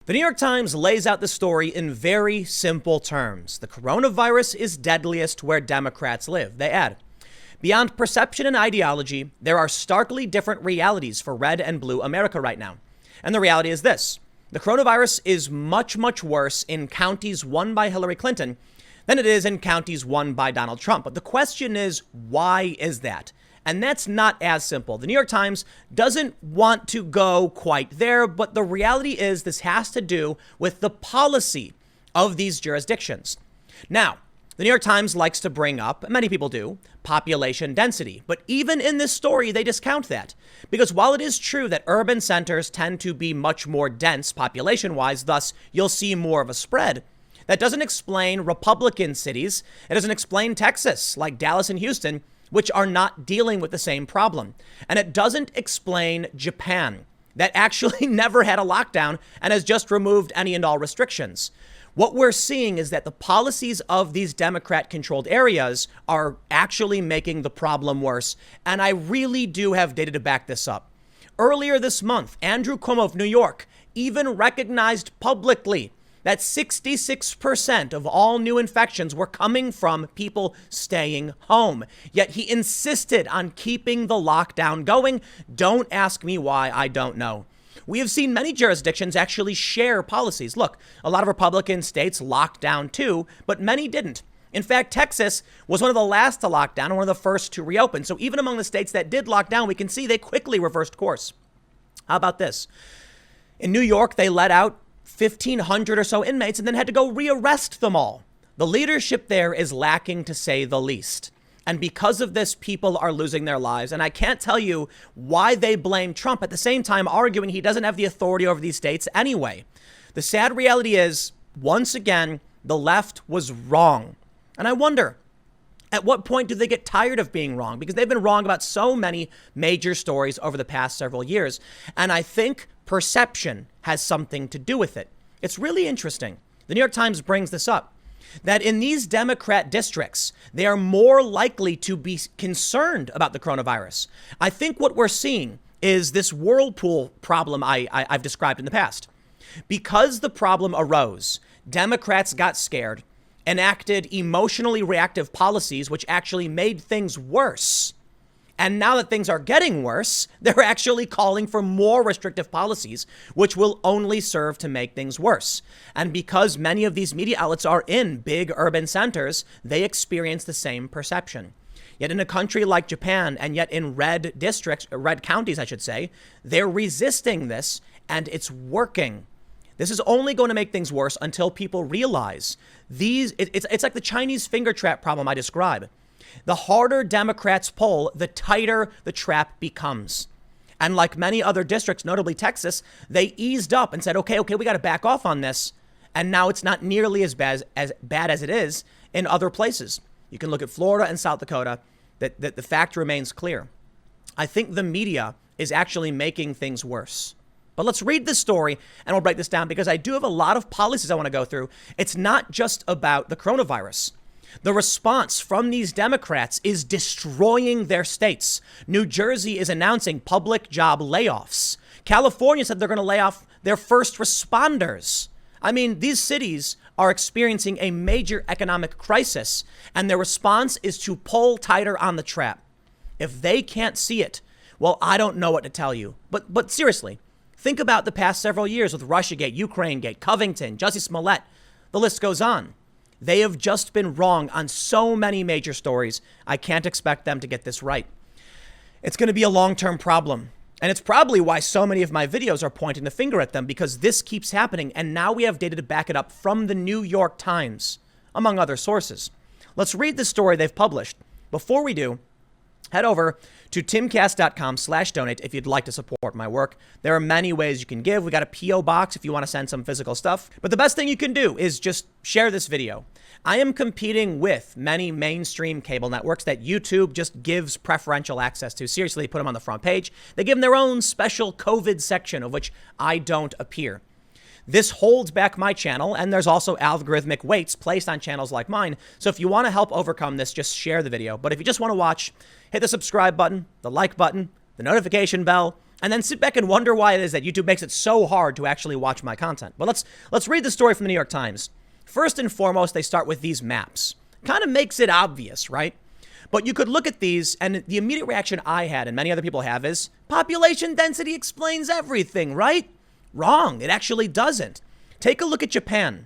The New York Times lays out the story in very simple terms. The coronavirus is deadliest where Democrats live. They add, beyond perception and ideology, there are starkly different realities for red and blue America right now. And the reality is this. The coronavirus is much, much worse in counties won by Hillary Clinton than it is in counties won by Donald Trump. But the question is, why is that? And that's not as simple. The New York Times doesn't want to go quite there, but the reality is this has to do with the policy of these jurisdictions. Now, the New York Times likes to bring up, many people do, population density. But even in this story, they discount that. Because while it is true that urban centers tend to be much more dense population-wise, thus you'll see more of a spread, that doesn't explain Republican cities. It doesn't explain Texas, like Dallas and Houston, which are not dealing with the same problem. And it doesn't explain Japan, that actually never had a lockdown and has just removed any and all restrictions. What we're seeing is that the policies of these Democrat-controlled areas are actually making the problem worse. And I really do have data to back this up. Earlier this month, Andrew Cuomo of New York even recognized publicly that 66% of all new infections were coming from people staying home. Yet he insisted on keeping the lockdown going. Don't ask me why, I don't know. We have seen many jurisdictions actually share policies. Look, a lot of Republican states locked down too, but many didn't. In fact, Texas was one of the last to lock down and one of the first to reopen. So even among the states that did lock down, we can see they quickly reversed course. How about this? In New York, they let out 1,500 or so inmates and then had to go rearrest them all. The leadership there is lacking, to say the least. And because of this, people are losing their lives. And I can't tell you why they blame Trump, at the same time arguing he doesn't have the authority over these states anyway. The sad reality is, once again, the left was wrong. And I wonder, at what point do they get tired of being wrong? Because they've been wrong about so many major stories over the past several years. And I think perception has something to do with it. It's really interesting. The New York Times brings this up, that in these Democrat districts, they are more likely to be concerned about the coronavirus. I think what we're seeing is this whirlpool problem I've described in the past. Because the problem arose, Democrats got scared, enacted emotionally reactive policies, which actually made things worse. And now that things are getting worse, they're actually calling for more restrictive policies, which will only serve to make things worse. And because many of these media outlets are in big urban centers, they experience the same perception. Yet in a country like Japan, and yet in red districts, red counties, I should say, they're resisting this, and it's working. This is only going to make things worse until people realize it's like the Chinese finger trap problem I describe. The harder Democrats pull, the tighter the trap becomes. And like many other districts, notably Texas, they eased up and said, okay, we got to back off on this. And now it's not nearly as bad as it is in other places. You can look at Florida and South Dakota, that the fact remains clear. I think the media is actually making things worse. But let's read this story and we'll break this down because I do have a lot of policies I want to go through. It's not just about the coronavirus. The response from these Democrats is destroying their states. New Jersey is announcing public job layoffs. California said they're going to lay off their first responders. I mean, these cities are experiencing a major economic crisis, and their response is to pull tighter on the trap. If they can't see it, well, I don't know what to tell you. But seriously, think about the past several years with Russiagate, Ukrainegate, Covington, Jussie Smollett. The list goes on. They have just been wrong on so many major stories. I can't expect them to get this right. It's going to be a long-term problem. And it's probably why so many of my videos are pointing the finger at them, because this keeps happening. And now we have data to back it up from the New York Times, among other sources. Let's read the story they've published. Before we do, head over to timcast.com/donate if you'd like to support my work. There are many ways you can give. We got a P.O. box if you want to send some physical stuff. But the best thing you can do is just share this video. I am competing with many mainstream cable networks that YouTube just gives preferential access to. Seriously, they put them on the front page. They give them their own special COVID section of which I don't appear. This holds back my channel, and there's also algorithmic weights placed on channels like mine. So if you want to help overcome this, just share the video. But if you just want to watch, hit the subscribe button, the like button, the notification bell, and then sit back and wonder why it is that YouTube makes it so hard to actually watch my content. But let's read the story from the New York Times. First and foremost, they start with these maps. Kind of makes it obvious, right? But you could look at these, and the immediate reaction I had, and many other people have, is population density explains everything, right? Wrong. It actually doesn't. Take a look at Japan.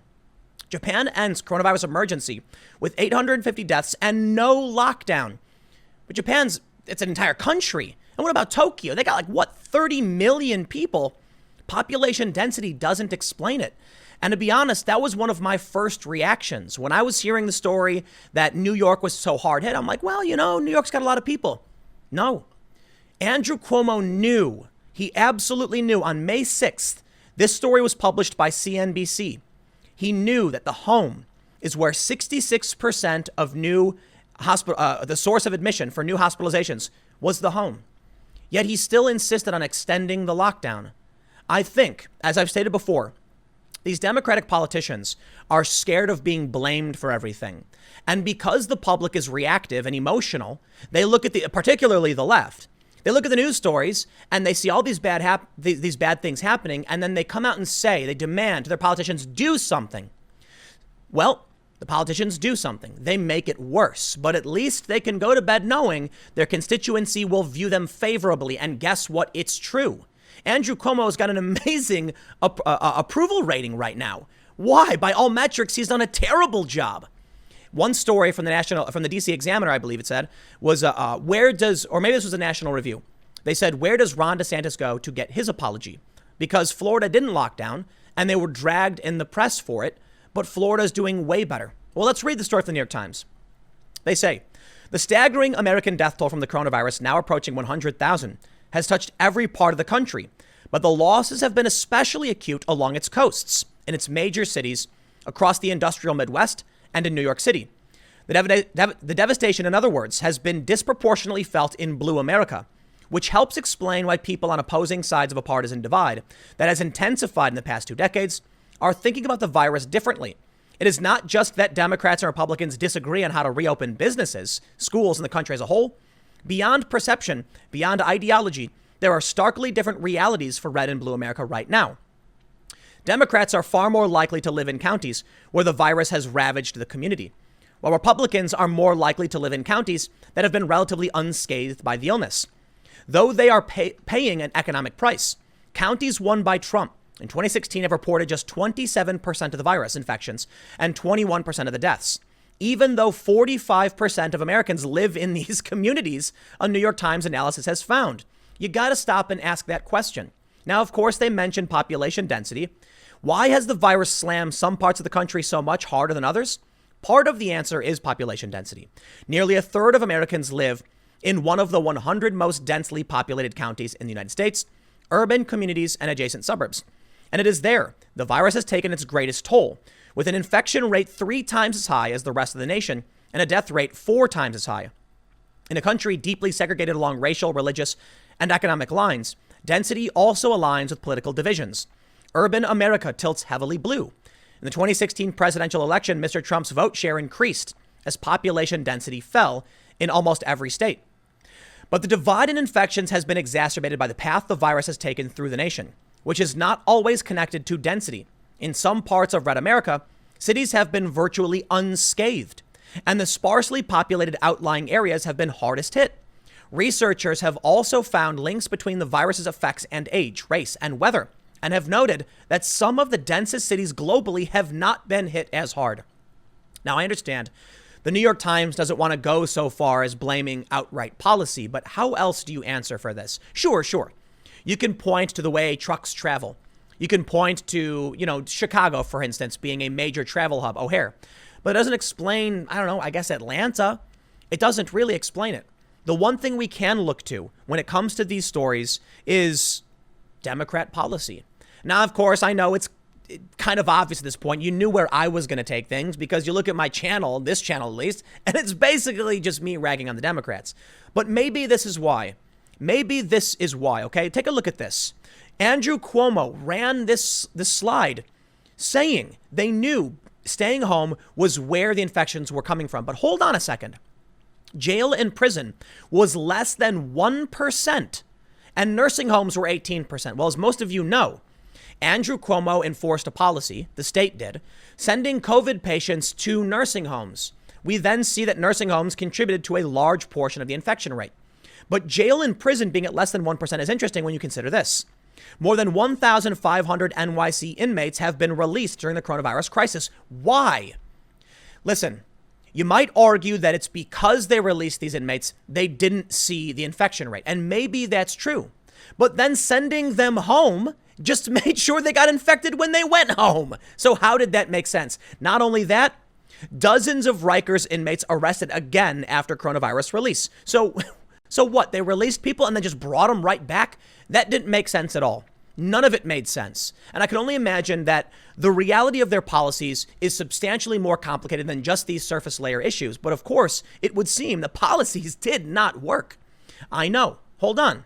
Japan ends coronavirus emergency with 850 deaths and no lockdown. But it's an entire country. And what about Tokyo? They got 30 million people. Population density doesn't explain it. And to be honest, that was one of my first reactions. When I was hearing the story that New York was so hard hit, I'm like, well, New York's got a lot of people. No. Andrew Cuomo knew. He absolutely knew on May 6th, this story was published by CNBC. He knew that the home is where 66% of new the source of admission for new hospitalizations was the home. Yet he still insisted on extending the lockdown. I think, as I've stated before, these Democratic politicians are scared of being blamed for everything. And because the public is reactive and emotional, they look at particularly the left, they look at the news stories and they see all these these bad things happening. And then they come out and they demand to their politicians do something. Well, the politicians do something. They make it worse, but at least they can go to bed knowing their constituency will view them favorably. And guess what? It's true. Andrew Cuomo's got an amazing approval rating right now. Why? By all metrics, he's done a terrible job. One story from the DC Examiner, I believe it said, was or maybe this was a National Review. They said, where does Ron DeSantis go to get his apology? Because Florida didn't lock down and they were dragged in the press for it, but Florida's doing way better. Well, let's read the story from the New York Times. They say, the staggering American death toll from the coronavirus, now approaching 100,000, has touched every part of the country, but the losses have been especially acute along its coasts, in its major cities, across the industrial Midwest, and in New York City. The devastation, in other words, has been disproportionately felt in Blue America, which helps explain why people on opposing sides of a partisan divide that has intensified in the past 2 decades are thinking about the virus differently. It is not just that Democrats and Republicans disagree on how to reopen businesses, schools, and the country as a whole. Beyond perception, beyond ideology, there are starkly different realities for red and blue America right now. Democrats are far more likely to live in counties where the virus has ravaged the community, while Republicans are more likely to live in counties that have been relatively unscathed by the illness. Though they are paying an economic price, counties won by Trump in 2016 have reported just 27% of the virus infections and 21% of the deaths. Even though 45% of Americans live in these communities, a New York Times analysis has found. You got to stop and ask that question. Now, of course, they mention population density. Why has the virus slammed some parts of the country so much harder than others? Part of the answer is population density. Nearly a third of Americans live in one of the 100 most densely populated counties in the United States, urban communities and adjacent suburbs. And it is there the virus has taken its greatest toll, with an infection rate 3 times as high as the rest of the nation and a death rate 4 times as high. In a country deeply segregated along racial, religious, and economic lines, density also aligns with political divisions. Urban America tilts heavily blue. In the 2016 presidential election, Mr. Trump's vote share increased as population density fell in almost every state. But the divide in infections has been exacerbated by the path the virus has taken through the nation, which is not always connected to density. In some parts of red America, cities have been virtually unscathed, and the sparsely populated outlying areas have been hardest hit. Researchers have also found links between the virus's effects and age, race, and weather, and have noted that some of the densest cities globally have not been hit as hard. Now, I understand the New York Times doesn't want to go so far as blaming outright policy, but how else do you answer for this? Sure. You can point to the way trucks travel. You can point to, Chicago, for instance, being a major travel hub, O'Hare. But it doesn't explain, I guess Atlanta. It doesn't really explain it. The one thing we can look to when it comes to these stories is Democrat policy. Now, of course, I know it's kind of obvious at this point. You knew where I was going to take things because you look at my channel, this channel at least, and it's basically just me ragging on the Democrats. But maybe this is why. Okay? Take a look at this. Andrew Cuomo ran this slide saying they knew staying home was where the infections were coming from. But hold on a second. Jail and prison was less than 1%. and nursing homes were 18%. Well, as most of you know, Andrew Cuomo enforced a policy, the state did, sending COVID patients to nursing homes. We then see that nursing homes contributed to a large portion of the infection rate. But jail and prison being at less than 1% is interesting when you consider this. More than 1,500 NYC inmates have been released during the coronavirus crisis. Why? Listen, you might argue that it's because they released these inmates, they didn't see the infection rate. And maybe that's true. But then sending them home just made sure they got infected when they went home. So how did that make sense? Not only that, dozens of Rikers inmates arrested again after coronavirus release. So what? They released people and then just brought them right back? That didn't make sense at all. None of it made sense. And I can only imagine that the reality of their policies is substantially more complicated than just these surface layer issues. But of course, it would seem the policies did not work. I know. Hold on.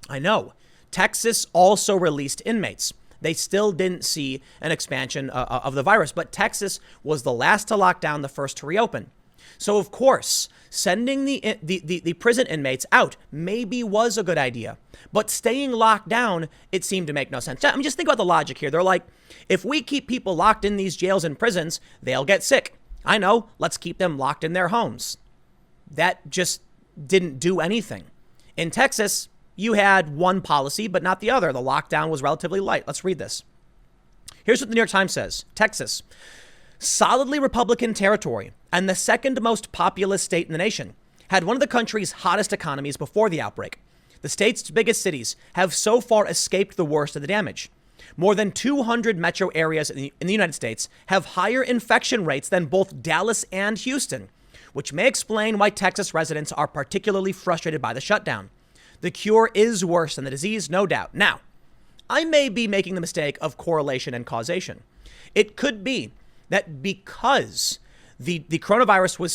I know. Texas also released inmates. They still didn't see an expansion of the virus, but Texas was the last to lock down, the first to reopen. So, of course, sending the prison inmates out maybe was a good idea, but staying locked down, it seemed to make no sense. I mean, just think about the logic here. They're like, if we keep people locked in these jails and prisons, they'll get sick. I know, let's keep them locked in their homes. That just didn't do anything. In Texas, you had one policy, but not the other. The lockdown was relatively light. Let's read this. Here's what the New York Times says. Texas, solidly Republican territory and the second most populous state in the nation, had one of the country's hottest economies before the outbreak. The state's biggest cities have so far escaped the worst of the damage. More than 200 metro areas in the United States have higher infection rates than both Dallas and Houston, which may explain why Texas residents are particularly frustrated by the shutdown. The cure is worse than the disease, no doubt. Now, I may be making the mistake of correlation and causation. It could be that because the coronavirus was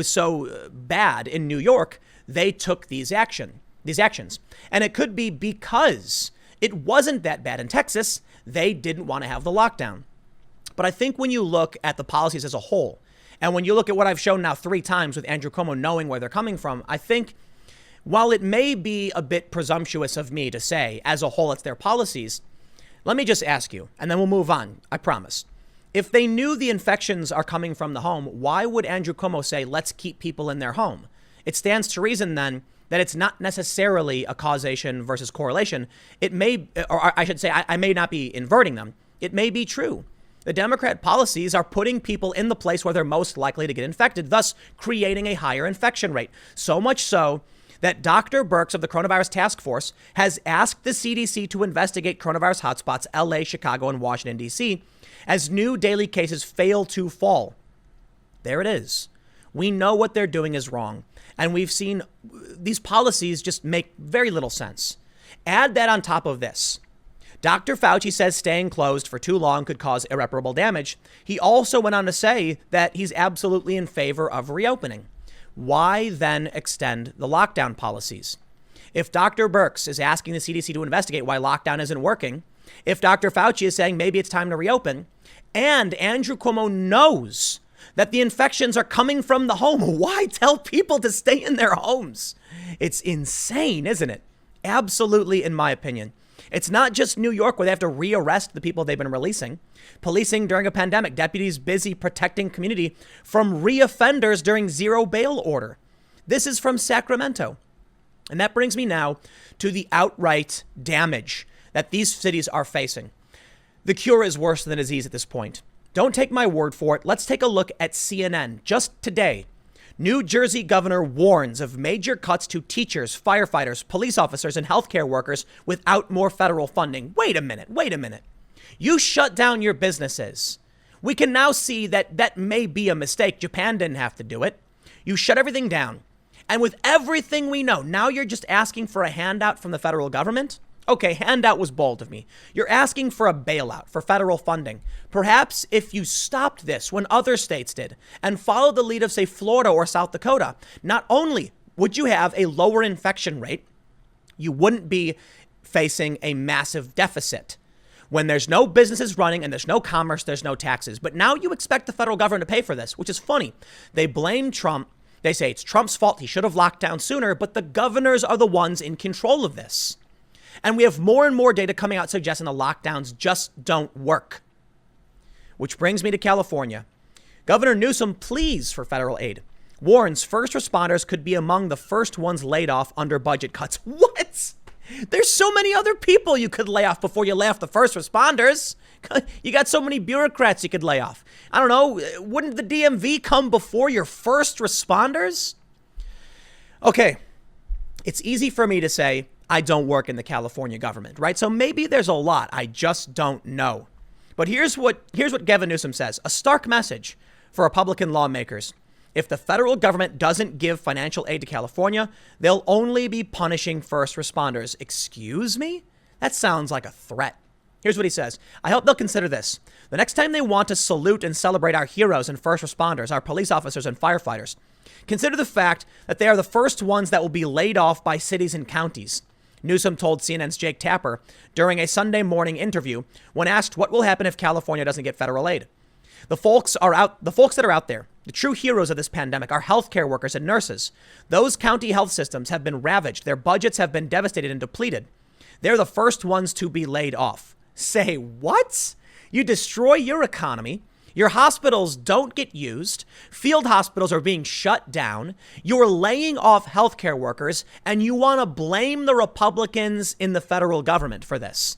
so bad in New York, they took these actions. And it could be because it wasn't that bad in Texas, they didn't want to have the lockdown. But I think when you look at the policies as a whole, and when you look at what I've shown now 3 times with Andrew Cuomo knowing where they're coming from, I think while it may be a bit presumptuous of me to say, as a whole, it's their policies, let me just ask you, and then we'll move on, I promise. If they knew the infections are coming from the home, why would Andrew Cuomo say, let's keep people in their home? It stands to reason then that it's not necessarily a causation versus correlation. It may, or I should say, I may not be inverting them. It may be true. The Democrat policies are putting people in the place where they're most likely to get infected, thus creating a higher infection rate. So much so that Dr. Birx of the Coronavirus Task Force has asked the CDC to investigate coronavirus hotspots, LA, Chicago, and Washington, D.C., as new daily cases fail to fall. There it is. We know what they're doing is wrong. And we've seen these policies just make very little sense. Add that on top of this. Dr. Fauci says staying closed for too long could cause irreparable damage. He also went on to say that he's absolutely in favor of reopening. Why then extend the lockdown policies? If Dr. Birx is asking the CDC to investigate why lockdown isn't working, if Dr. Fauci is saying maybe it's time to reopen, and Andrew Cuomo knows that the infections are coming from the home, why tell people to stay in their homes? It's insane, isn't it? Absolutely, in my opinion. It's not just New York where they have to rearrest the people they've been releasing. Policing during a pandemic, deputies busy protecting community from reoffenders during zero bail order. This is from Sacramento. And that brings me now to the outright damage that these cities are facing. The cure is worse than the disease at this point. Don't take my word for it. Let's take a look at CNN. Just today, New Jersey governor warns of major cuts to teachers, firefighters, police officers, and healthcare workers without more federal funding. Wait a minute. You shut down your businesses. We can now see that that may be a mistake. Japan didn't have to do it. You shut everything down. And with everything we know, now you're just asking for a handout from the federal government? Okay, handout was bold of me. You're asking for a bailout for federal funding. Perhaps if you stopped this when other states did and followed the lead of, say, Florida or South Dakota, not only would you have a lower infection rate, you wouldn't be facing a massive deficit. When there's no businesses running and there's no commerce, there's no taxes. But now you expect the federal government to pay for this, which is funny. They blame Trump. They say it's Trump's fault. He should have locked down sooner, but the governors are the ones in control of this. And we have more and more data coming out suggesting the lockdowns just don't work. Which brings me to California. Governor Newsom pleads for federal aid. Warns first responders could be among the first ones laid off under budget cuts. What? There's so many other people you could lay off before you lay off the first responders. You got so many bureaucrats you could lay off. I don't know. Wouldn't the DMV come before your first responders? Okay. It's easy for me to say I don't work in the California government, right? So maybe there's a lot. I just don't know. But here's what Gavin Newsom says. A stark message for Republican lawmakers. If the federal government doesn't give financial aid to California, they'll only be punishing first responders. Excuse me? That sounds like a threat. Here's what he says. I hope they'll consider this. The next time they want to salute and celebrate our heroes and first responders, our police officers and firefighters, consider the fact that they are the first ones that will be laid off by cities and counties. Newsom told CNN's Jake Tapper during a Sunday morning interview when asked what will happen if California doesn't get federal aid. The folks that are out there, the true heroes of this pandemic, are healthcare workers and nurses. Those county health systems have been ravaged. Their budgets have been devastated and depleted. They're the first ones to be laid off. Say what? You destroy your economy. Your hospitals don't get used. Field hospitals are being shut down. You're laying off healthcare workers, and you want to blame the Republicans in the federal government for this.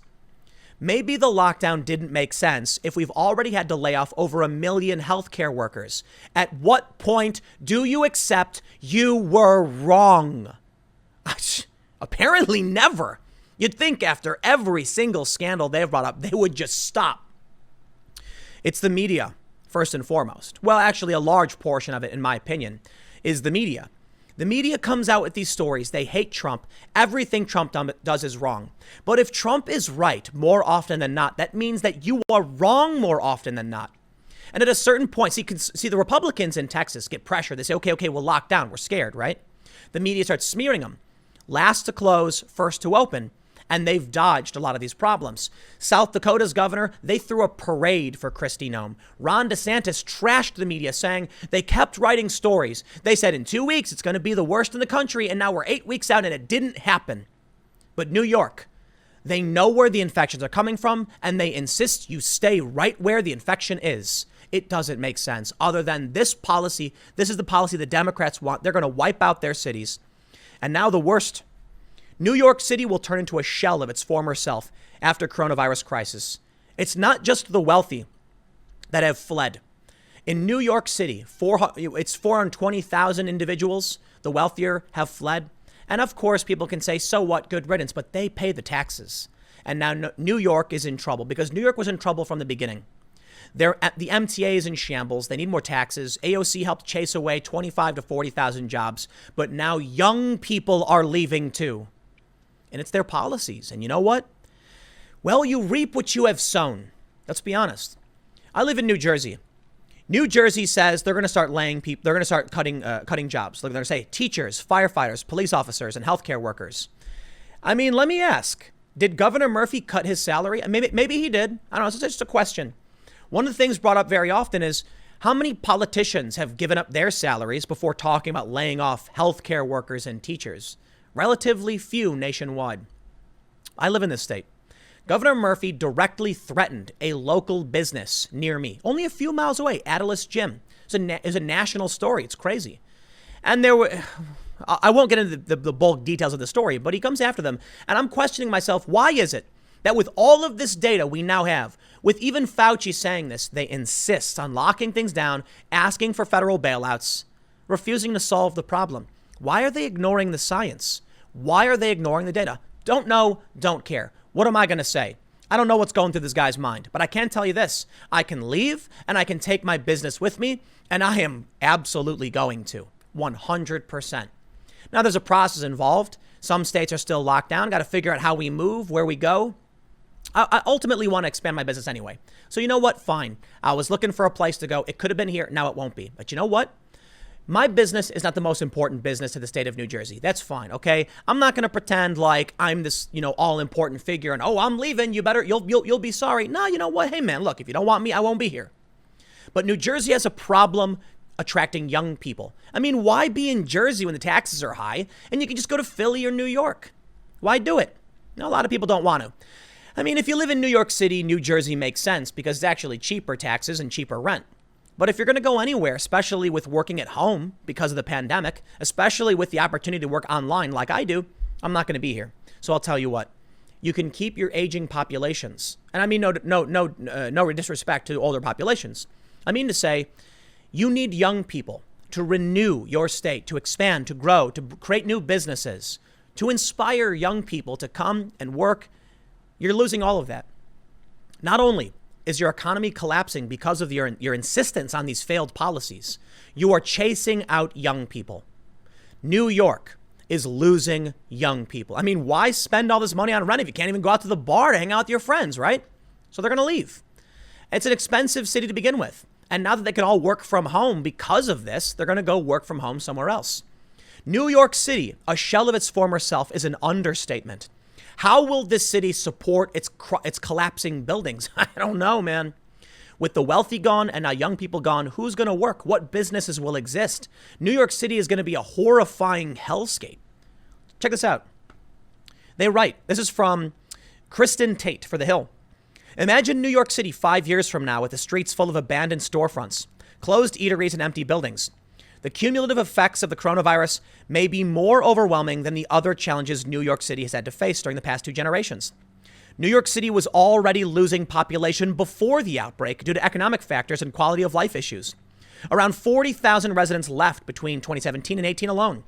Maybe the lockdown didn't make sense if we've already had to lay off over 1 million healthcare workers. At what point do you accept you were wrong? Apparently never. You'd think after every single scandal they've brought up, they would just stop. It's the media, first and foremost. Well, actually, a large portion of it, in my opinion, is the media. The media comes out with these stories. They hate Trump. Everything Trump does is wrong. But if Trump is right more often than not, that means that you are wrong more often than not. And at a certain point, see the Republicans in Texas get pressure. They say, okay, we'll lock down. We're scared, right? The media starts smearing them. Last to close, first to open. And they've dodged a lot of these problems. South Dakota's governor, they threw a parade for Kristi Noem. Ron DeSantis trashed the media, saying they kept writing stories. They said in 2 weeks, it's going to be the worst in the country. And now we're 8 weeks out and it didn't happen. But New York, they know where the infections are coming from and they insist you stay right where the infection is. It doesn't make sense other than this policy. This is the policy the Democrats want. They're going to wipe out their cities. And now the worst. New York City will turn into a shell of its former self after coronavirus crisis. It's not just the wealthy that have fled. In New York City, it's 420,000 individuals, the wealthier, have fled. And of course, people can say, so what, good riddance, but they pay the taxes. And now New York is in trouble because New York was in trouble from the beginning. The MTA is in shambles. They need more taxes. AOC helped chase away 25 to 40,000 jobs. But now young people are leaving too. And it's their policies. And you know what? Well, you reap what you have sown. Let's be honest. I live in New Jersey. New Jersey says they're going to start they're going to start cutting jobs. They're going to say teachers, firefighters, police officers, and healthcare workers. I mean, let me ask, did Governor Murphy cut his salary? Maybe he did. I don't know. It's just a question. One of the things brought up very often is how many politicians have given up their salaries before talking about laying off healthcare workers and teachers? Relatively few nationwide. I live in this state. Governor Murphy directly threatened a local business near me, only a few miles away, Atlas Gym. It's a national story. It's crazy. And I won't get into the bulk details of the story, but he comes after them. And I'm questioning myself, why is it that with all of this data we now have, with even Fauci saying this, they insist on locking things down, asking for federal bailouts, refusing to solve the problem? Why are they ignoring the science? Why are they ignoring the data? Don't know, don't care. What am I going to say? I don't know what's going through this guy's mind, but I can tell you this. I can leave and I can take my business with me, and I am absolutely going to, 100%. Now, there's a process involved. Some states are still locked down. Got to figure out how we move, where we go. I ultimately want to expand my business anyway. So you know what? Fine. I was looking for a place to go. It could have been here. Now it won't be. But you know what? My business is not the most important business to the state of New Jersey. That's fine, okay? I'm not going to pretend like I'm this, all important figure and, I'm leaving. You'll be sorry. No, you know what? Hey, man, look, if you don't want me, I won't be here. But New Jersey has a problem attracting young people. I mean, why be in Jersey when the taxes are high and you can just go to Philly or New York? Why do it? Now, a lot of people don't want to. I mean, if you live in New York City, New Jersey makes sense because it's actually cheaper taxes and cheaper rent. But if you're going to go anywhere, especially with working at home because of the pandemic, especially with the opportunity to work online like I do, I'm not going to be here. So I'll tell you what, you can keep your aging populations. And I mean, no disrespect to older populations. I mean to say, you need young people to renew your state, to expand, to grow, to create new businesses, to inspire young people to come and work. You're losing all of that. Not only is your economy collapsing because of your insistence on these failed policies, you are chasing out young people. New York is losing young people. I mean, why spend all this money on rent if you can't even go out to the bar to hang out with your friends, right? So they're going to leave. It's an expensive city to begin with. And now that they can all work from home because of this, they're going to go work from home somewhere else. New York City, a shell of its former self, is an understatement. How will this city support its collapsing buildings? I don't know, man. With the wealthy gone and now young people gone, who's going to work? What businesses will exist? New York City is going to be a horrifying hellscape. Check this out. They write, this is from Kristen Tate for The Hill. Imagine New York City 5 years from now with the streets full of abandoned storefronts, closed eateries, and empty buildings. The cumulative effects of the coronavirus may be more overwhelming than the other challenges New York City has had to face during the past 2 generations. New York City was already losing population before the outbreak due to economic factors and quality of life issues. Around 40,000 residents left between 2017 and 18 alone.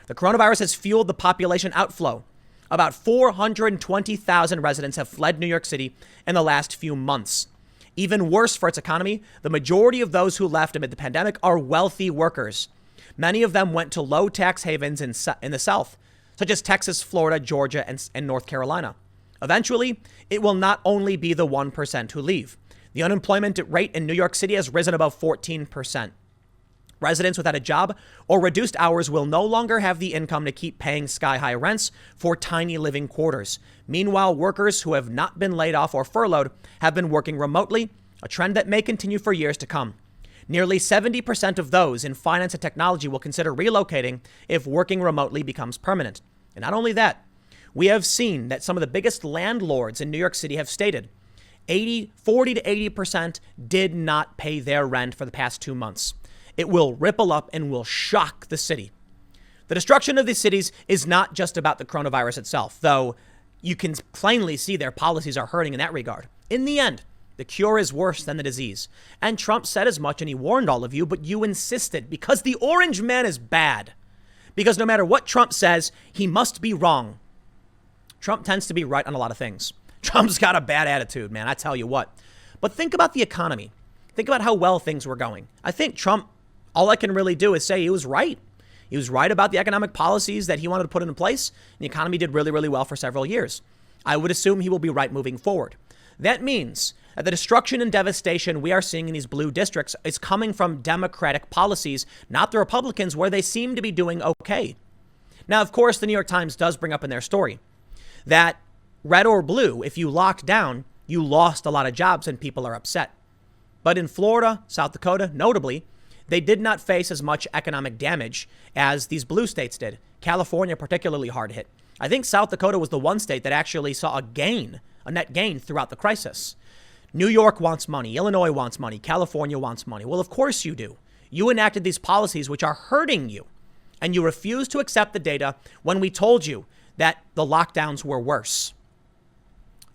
The coronavirus has fueled the population outflow. About 420,000 residents have fled New York City in the last few months. Even worse for its economy, the majority of those who left amid the pandemic are wealthy workers. Many of them went to low tax havens in the South, such as Texas, Florida, Georgia, and North Carolina. Eventually, it will not only be the 1% who leave. The unemployment rate in New York City has risen above 14%. Residents without a job or reduced hours will no longer have the income to keep paying sky-high rents for tiny living quarters. Meanwhile, workers who have not been laid off or furloughed have been working remotely, a trend that may continue for years to come. Nearly 70% of those in finance and technology will consider relocating if working remotely becomes permanent. And not only that, we have seen that some of the biggest landlords in New York City have stated 40 to 80% did not pay their rent for the past 2 months. It will ripple up and will shock the city. The destruction of these cities is not just about the coronavirus itself, though you can plainly see their policies are hurting in that regard. In the end, the cure is worse than the disease. And Trump said as much and he warned all of you, but you insisted because the orange man is bad. Because no matter what Trump says, he must be wrong. Trump tends to be right on a lot of things. Trump's got a bad attitude, man, I tell you what. But think about the economy. Think about how well things were going. I think Trump, all I can really do is say he was right. He was right about the economic policies that he wanted to put in place. The economy did really, really well for several years. I would assume he will be right moving forward. That means that the destruction and devastation we are seeing in these blue districts is coming from Democratic policies, not the Republicans, where they seem to be doing okay. Now, of course, the New York Times does bring up in their story that red or blue, if you locked down, you lost a lot of jobs and people are upset. But in Florida, South Dakota, notably, they did not face as much economic damage as these blue states did. California particularly hard hit. I think South Dakota was the one state that actually saw a net gain throughout the crisis. New York wants money. Illinois wants money. California wants money. Well, of course you do. You enacted these policies which are hurting you, and you refused to accept the data when we told you that the lockdowns were worse.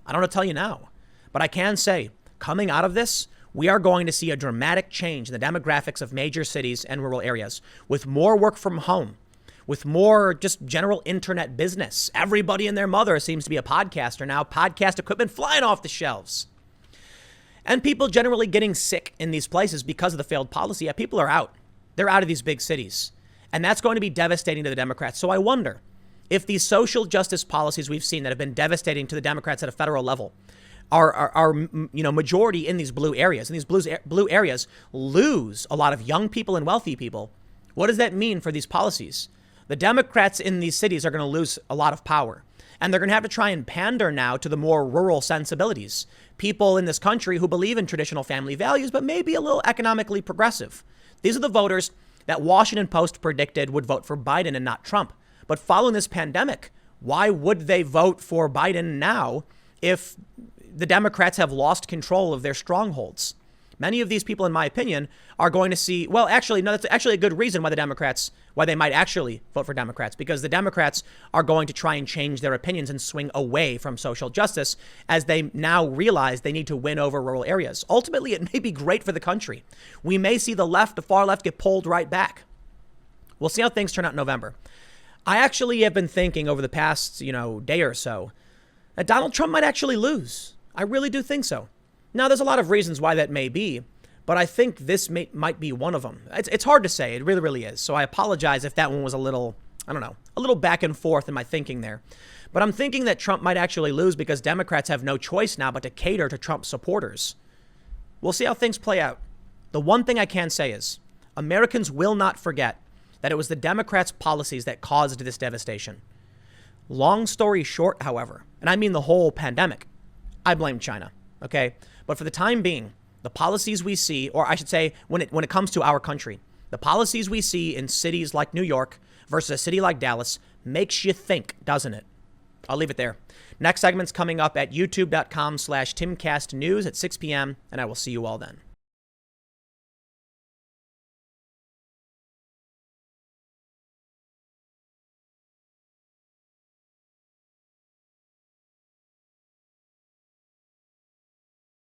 I don't know what to tell you now, but I can say coming out of this, we are going to see a dramatic change in the demographics of major cities and rural areas with more work from home, with more just general internet business. Everybody and their mother seems to be a podcaster now, podcast equipment flying off the shelves. And people generally getting sick in these places because of the failed policy. Yeah, people are out. They're out of these big cities. And that's going to be devastating to the Democrats. So I wonder if these social justice policies we've seen that have been devastating to the Democrats at a federal level are majority in these blue areas. And these blue areas lose a lot of young people and wealthy people. What does that mean for these policies? The Democrats in these cities are going to lose a lot of power. And they're going to have to try and pander now to the more rural sensibilities. People in this country who believe in traditional family values, but maybe a little economically progressive. These are the voters that Washington Post predicted would vote for Biden and not Trump. But following this pandemic, why would they vote for Biden now if the Democrats have lost control of their strongholds? Many of these people, in my opinion, are going to see, well, actually, no, that's actually a good reason why they might actually vote for Democrats, because the Democrats are going to try and change their opinions and swing away from social justice as they now realize they need to win over rural areas. Ultimately, it may be great for the country. We may see the far left get pulled right back. We'll see how things turn out in November. I actually have been thinking over the past, day or so that Donald Trump might actually lose. I really do think so. Now, there's a lot of reasons why that may be, but I think this might be one of them. It's hard to say. It really, really is. So I apologize if that one was a little back and forth in my thinking there. But I'm thinking that Trump might actually lose because Democrats have no choice now but to cater to Trump supporters. We'll see how things play out. The one thing I can say is Americans will not forget that it was the Democrats' policies that caused this devastation. Long story short, however, and I mean the whole pandemic, I blame China. Okay? But for the time being, the policies we see, or I should say, when it comes to our country, the policies we see in cities like New York versus a city like Dallas makes you think, doesn't it? I'll leave it there. Next segment's coming up at youtube.com/TimCastNews at 6 p.m., and I will see you all then.